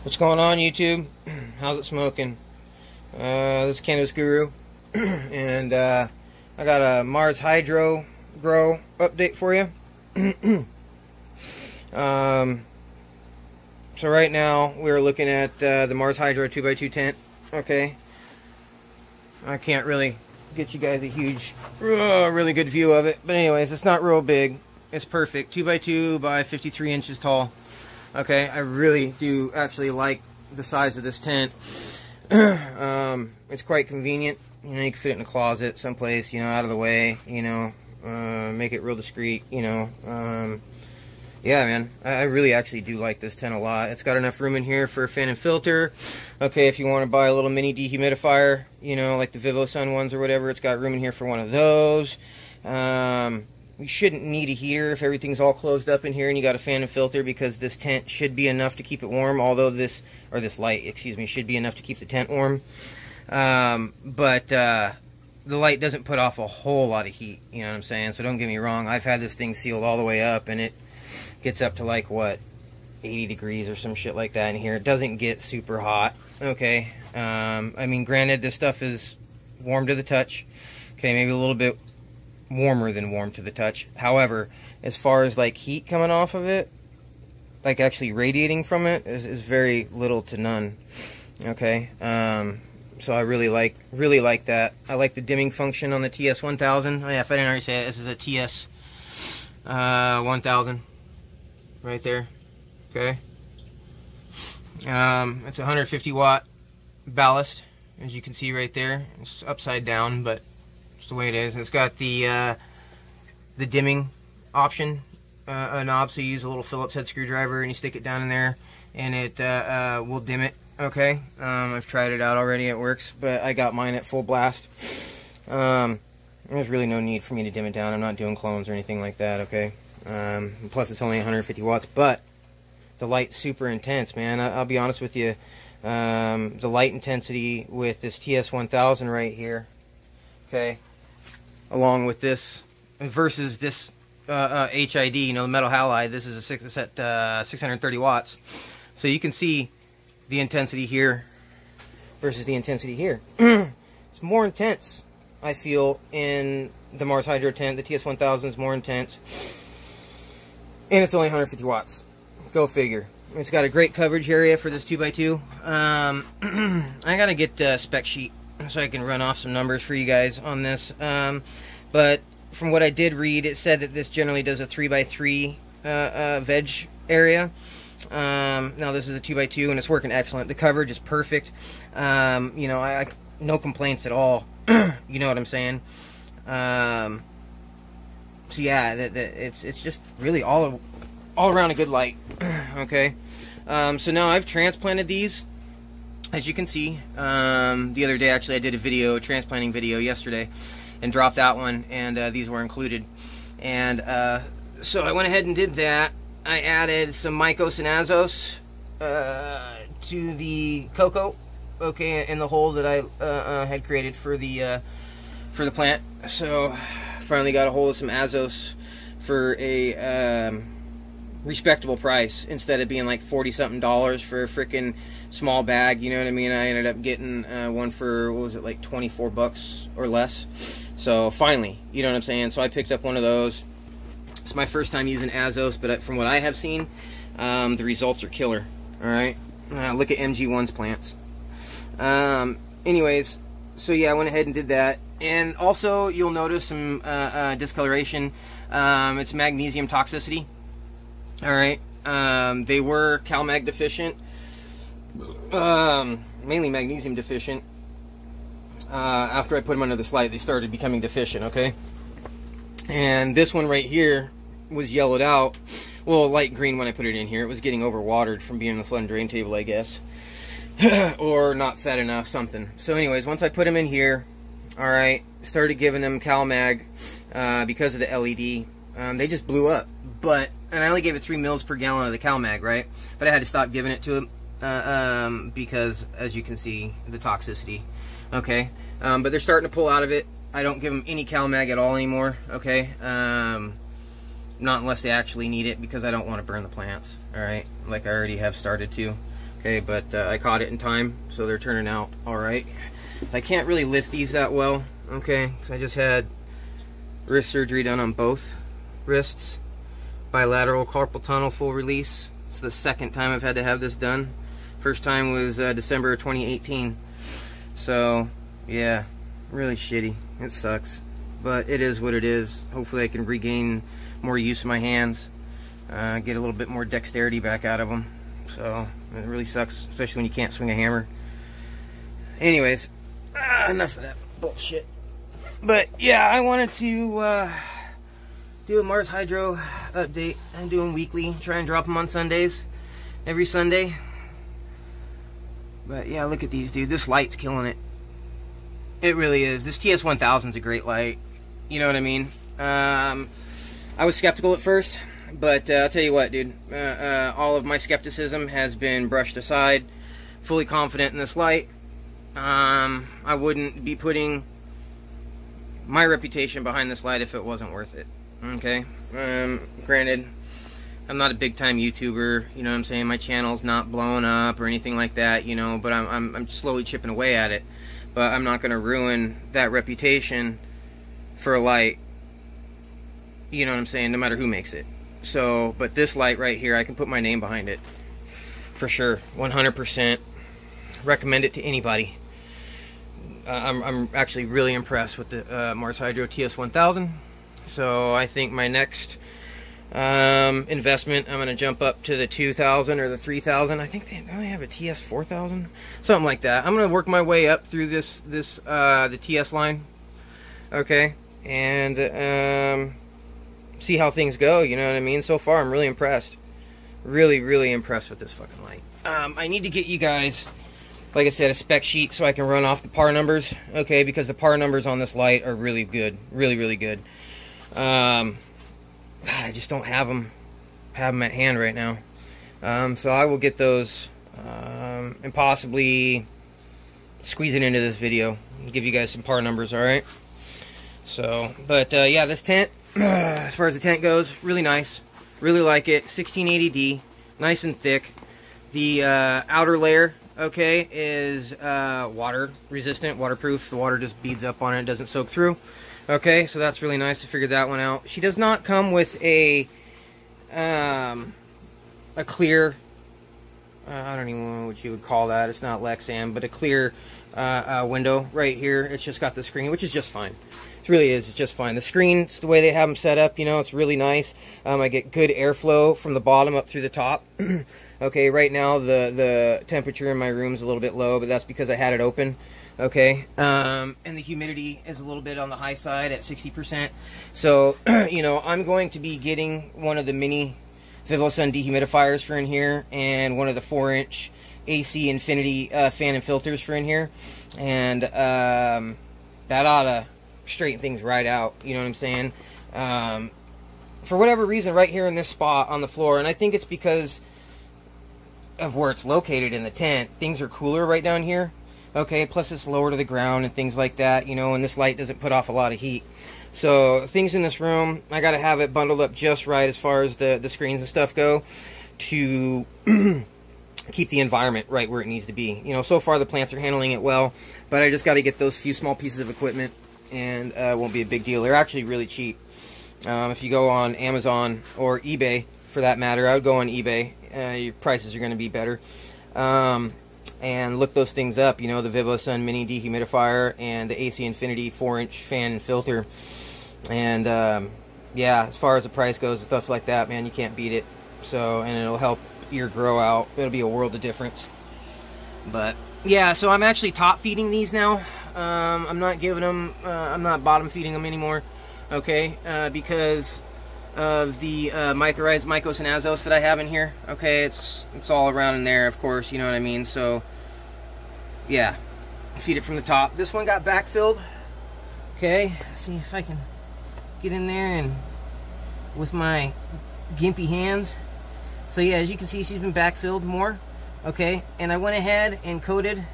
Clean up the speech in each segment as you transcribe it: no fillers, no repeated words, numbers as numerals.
What's going on, YouTube? How's it smoking? This is Cannabis Guru, and I got a Mars Hydro grow update for you. So right now we're looking at the Mars Hydro 2x2 tent. Okay, I can't really get you guys a huge, really good view of it, but anyways, it's not real big. It's perfect, 2x2 by 53 inches tall. Okay, I really do actually like the size of this tent. It's quite convenient. You know, you can fit it in a closet someplace, you know, out of the way, you know, make it real discreet, you know. Yeah, man, I really actually do like this tent a lot. It's got enough room in here for a fan and filter. Okay, if you want to buy a little mini dehumidifier, you know, like the VivoSun ones or whatever, it's got room in here for one of those. You shouldn't need a heater if everything's all closed up in here and you got a fan and filter, because this tent should be enough to keep it warm, although this light, excuse me, should be enough to keep the tent warm. But the light doesn't put off a whole lot of heat, you know what I'm saying? So don't get me wrong, I've had this thing sealed all the way up and it gets up to like, what, 80 degrees or some shit like that in here. It doesn't get super hot, okay? I mean, granted, this stuff is warm to the touch, okay, maybe a little bit warmer than warm to the touch. However, as far as like heat coming off of it, like actually radiating from it, is very little to none. Okay, so I really like that. I like the dimming function on the TS1000. Oh yeah, if I didn't already say it, this is a TS1000 right there. Okay, it's 150 watt ballast, as you can see right there. It's upside down, but the way it is. And it's got the dimming option, a knob, so you use a little Phillips head screwdriver and you stick it down in there and it will dim it. Okay, I've tried it out already, it works, but I got mine at full blast. There's really no need for me to dim it down. I'm not doing clones or anything like that. Okay, plus it's only 150 watts, but the light's super intense, man. I'll be honest with you, the light intensity with this TS1000 right here, okay, along with this versus this HID, you know, the metal halide, this is at 630 watts. So you can see the intensity here versus the intensity here. It's more intense, I feel, in the Mars Hydro tent. The TS1000 is more intense, and it's only 150 watts. Go figure. It's got a great coverage area for this 2x2. I gotta get a spec sheet so I can run off some numbers for you guys on this. But from what I did read, it said that this generally does a 3x3 veg area. Now this is a 2x2 and it's working excellent. The coverage is perfect. You know, I no complaints at all. You know what I'm saying? So yeah, it's just really all around a good light. Okay. So now I've transplanted these. As you can see, the other day actually I did a transplanting video yesterday, and dropped that one, and these were included. And so I went ahead and did that. I added some Mycos and Azos to the cocoa, okay, in the hole that I had created for the plant. So finally got a hold of some Azos for a respectable price, instead of being like $40-something for a freaking small bag, you know what I mean? I ended up getting one for, what was it, like 24 bucks or less. So finally, you know what I'm saying? So I picked up one of those. It's my first time using Azos, but from what I have seen, the results are killer. All right, look at MG1's plants. Anyways, so yeah, I went ahead and did that. And also, you'll notice some discoloration. It's magnesium toxicity. All right, they were CalMag deficient. Mainly magnesium deficient. After I put them under this light, they started becoming deficient, okay? And this one right here was yellowed out. Well, light green when I put it in here. It was getting overwatered from being on the flood and drain table, I guess. Or not fed enough, something. So anyways, once I put them in here, alright, started giving them CalMag because of the LED. They just blew up. And I only gave it 3 mils per gallon of the CalMag, right? But I had to stop giving it to them. Because, as you can see, the toxicity. Okay, but they're starting to pull out of it. I don't give them any CalMag at all anymore. Okay, not unless they actually need it, because I don't want to burn the plants. All right, like I already have started to. Okay, but I caught it in time, so they're turning out all right. I can't really lift these that well, okay, because I just had wrist surgery done on both wrists. Bilateral carpal tunnel full release. It's the second time I've had to have this done. First time was December of 2018. So, yeah, really shitty. It sucks. But it is what it is. Hopefully I can regain more use of my hands. Get a little bit more dexterity back out of them. So, it really sucks, especially when you can't swing a hammer. Anyways, enough of that bullshit. But, yeah, I wanted to do a Mars Hydro update. I'm doing weekly. Try and drop them on Sundays. Every Sunday. But, yeah, look at these, dude. This light's killing it. It really is. This TS1000 is a great light. You know what I mean? I was skeptical at first. But I'll tell you what, dude, all of my skepticism has been brushed aside. Fully confident in this light. I wouldn't be putting my reputation behind this light if it wasn't worth it. Okay? Granted, I'm not a big time YouTuber, you know what I'm saying? My channel's not blowing up or anything like that, you know, but I'm slowly chipping away at it. But I'm not going to ruin that reputation for a light, you know what I'm saying, no matter who makes it. So, but this light right here, I can put my name behind it. For sure. 100%. Recommend it to anybody. I'm actually really impressed with the Mars Hydro TS1000. So, I think my next investment, I'm going to jump up to the 2000 or the 3000. I think they only have a TS4000. Something like that. I'm going to work my way up through the TS line. Okay. And, see how things go, you know what I mean? So far, I'm really impressed. Really, really impressed with this fucking light. I need to get you guys, like I said, a spec sheet so I can run off the par numbers, okay? Because the par numbers on this light are really good. Really, really good. I just don't have them at hand right now. So I will get those and possibly squeeze it into this video and give you guys some par numbers, alright? So, but yeah, this tent, as far as the tent goes, really nice. Really like it. 1680D, nice and thick. The outer layer, okay, is water resistant, waterproof. The water just beads up on it, doesn't soak through. Okay, so that's really nice. I figured that one out. She does not come with a clear, I don't even know what you would call that. It's not Lexan, but a clear window right here. It's just got the screen, which is just fine. It really is. It's just fine. The screen's the way they have them set up, you know, it's really nice. I get good airflow from the bottom up through the top. Okay, right now the temperature in my room is a little bit low, but that's because I had it open. Okay, and the humidity is a little bit on the high side at 60%. So, you know, I'm going to be getting one of the mini VivoSun dehumidifiers for in here, and one of the 4-inch AC Infinity fan and filters for in here, and that ought to straighten things right out, you know what I'm saying? For whatever reason, right here in this spot on the floor, and I think it's because of where it's located in the tent, things are cooler right down here, okay? Plus it's lower to the ground and things like that, you know, and this light doesn't put off a lot of heat. So things in this room, I gotta have it bundled up just right as far as the screens and stuff go to keep the environment right where it needs to be. You know, so far the plants are handling it well, but I just gotta get those few small pieces of equipment, and it won't be a big deal. They're actually really cheap. If you go on Amazon or eBay, for that matter, I would go on eBay. Your prices are going to be better. And look those things up. You know, the VivoSun mini dehumidifier and the AC Infinity 4-inch fan and filter. And yeah, as far as the price goes, stuff like that, man, you can't beat it. So, and it'll help your grow out. It'll be a world of difference. But yeah, so I'm actually top feeding these now. I'm not giving them, I'm not bottom feeding them anymore, okay, because of the mycorrhizal mycosinazos that I have in here, okay, it's all around in there, of course, you know what I mean, so, yeah, feed it from the top. This one got backfilled, okay, let's see if I can get in there and with my gimpy hands. So yeah, as you can see, she's been backfilled more, okay, and I went ahead and coated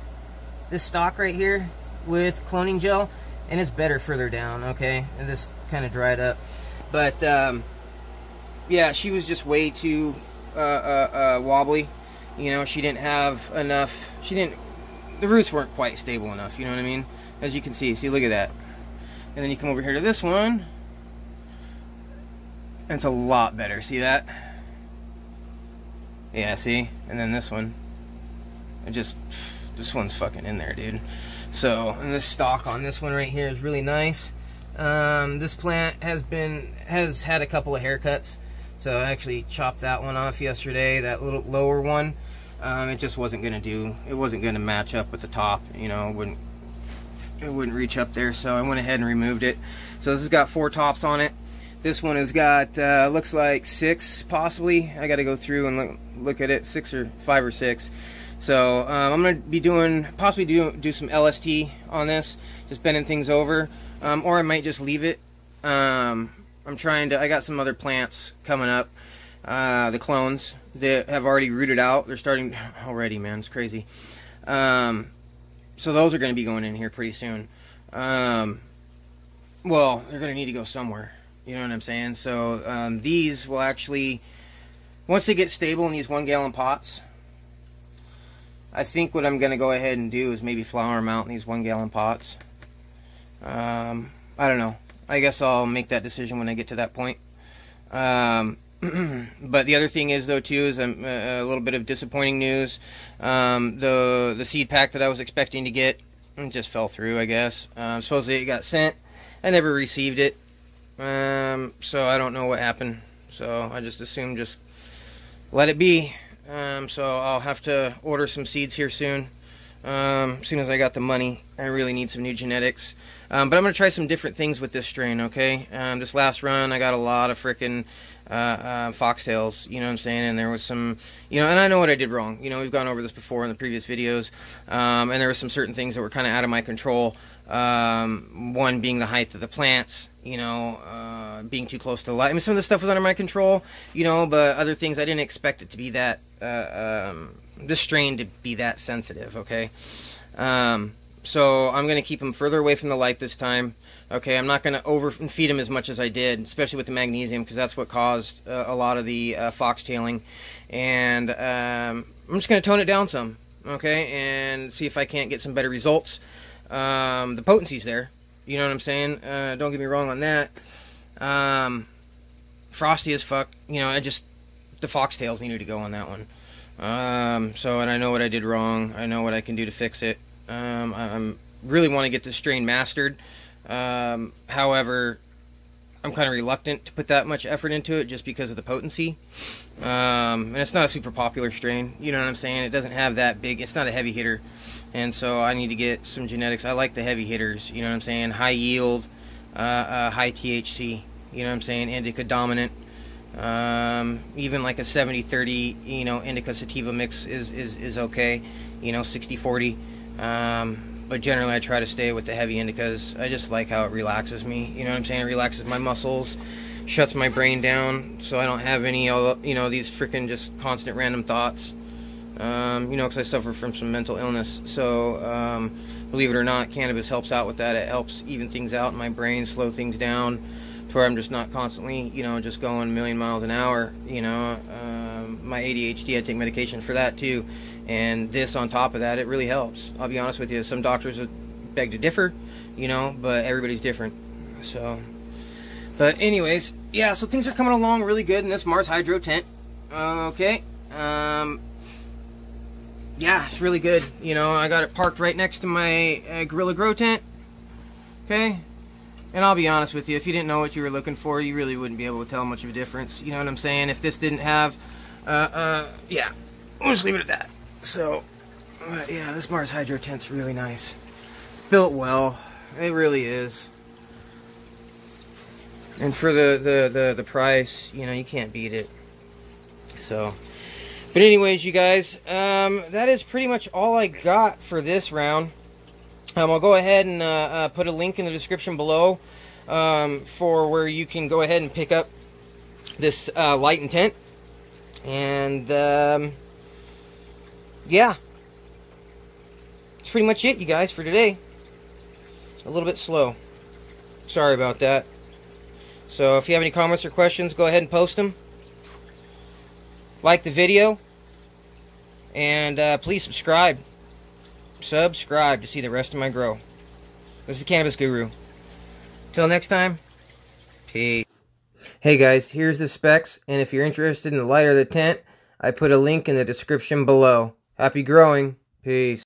this stock right here with cloning gel, and it's better further down, okay, and this kind of dried up, but yeah, she was just way too wobbly, You know, she didn't have enough, the roots weren't quite stable enough, you know what I mean? As you can see, look at that. And then you come over here to this one, and it's a lot better, see that? Yeah, see? And then this one, this one's fucking in there, dude. So, and this stalk on this one right here is really nice. This plant has had a couple of haircuts. So I actually chopped that one off yesterday, that little lower one. It just wasn't gonna match up with the top, you know, it wouldn't reach up there, so I went ahead and removed it. So this has got 4 tops on it. This one has got, looks like 6 possibly. I gotta go through and look at it, 6 or 5 or 6. So I'm gonna be possibly do some LST on this, just bending things over, or I might just leave it. I got some other plants coming up, the clones that have already rooted out. They're starting already, man, it's crazy. So those are going to be going in here pretty soon. Well, they're going to need to go somewhere, you know what I'm saying? So these will actually, once they get stable in these 1-gallon pots, I think what I'm going to go ahead and do is maybe flower them out in these 1-gallon pots. I don't know. I guess I'll make that decision when I get to that point. But the other thing is, though, too, is a little bit of disappointing news. The seed pack that I was expecting to get just fell through, I guess. Supposedly it got sent. I never received it. So I don't know what happened. So I just assumed just let it be. So I'll have to order some seeds here soon. As soon as I got the money. I really need some new genetics. But I'm going to try some different things with this strain, okay? This last run, I got a lot of frickin' foxtails, you know what I'm saying? And there was some, you know, and I know what I did wrong. You know, we've gone over this before in the previous videos. And there were some certain things that were kind of out of my control. One being the height of the plants, you know, being too close to the light. I mean, some of the stuff was under my control, you know, but other things I didn't expect it to be that, this strain to be that sensitive, okay? So I'm going to keep them further away from the light this time. Okay, I'm not going to overfeed them as much as I did, especially with the magnesium, because that's what caused a lot of the foxtailing. And I'm just going to tone it down some, okay, and see if I can't get some better results. The potency's there, you know what I'm saying? Don't get me wrong on that. Frosty as fuck, you know, the foxtails needed to go on that one. And I know what I did wrong. I know what I can do to fix it. I really want to get this strain mastered. However, I'm kind of reluctant to put that much effort into it just because of the potency. And it's not a super popular strain, you know what I'm saying? It doesn't have that big, it's not a heavy hitter. And so I need to get some genetics. I like the heavy hitters, you know what I'm saying? High yield, high THC, you know what I'm saying? Indica dominant. Even like a 70-30, you know, indica sativa mix is okay, you know, 60-40. But generally I try to stay with the heavy indicas. I just like how it relaxes me, you know what I'm saying? It relaxes my muscles, shuts my brain down, so I don't have any, you know, these freaking just constant random thoughts. You know, because I suffer from some mental illness. So, believe it or not, cannabis helps out with that. It helps even things out in my brain, slow things down, to where I'm just not constantly, you know, just going a million miles an hour, you know. My ADHD, I take medication for that too. And this on top of that, it really helps. I'll be honest with you, some doctors would beg to differ, you know, but everybody's different. So, but anyways, yeah, so things are coming along really good in this Mars Hydro tent. Okay. Yeah, it's really good. You know, I got it parked right next to my Gorilla Grow tent. Okay. And I'll be honest with you, if you didn't know what you were looking for, you really wouldn't be able to tell much of a difference. You know what I'm saying? If this didn't have, yeah, we'll just leave it at that. So, yeah, this Mars Hydro tent's really nice. Built well. It really is. And for the price, you know, you can't beat it. So, but anyways, you guys, that is pretty much all I got for this round. I'll go ahead and put a link in the description below for where you can go ahead and pick up this light and tent. And yeah, that's pretty much it, you guys, for today. A little bit slow. Sorry about that. So if you have any comments or questions, go ahead and post them. Like the video. And please subscribe. Subscribe to see the rest of my grow. This is Cannabis Guru. Till next time, peace. Hey guys, here's the specs, and if you're interested in the lighter of the tent, I put a link in the description below. Happy growing. Peace.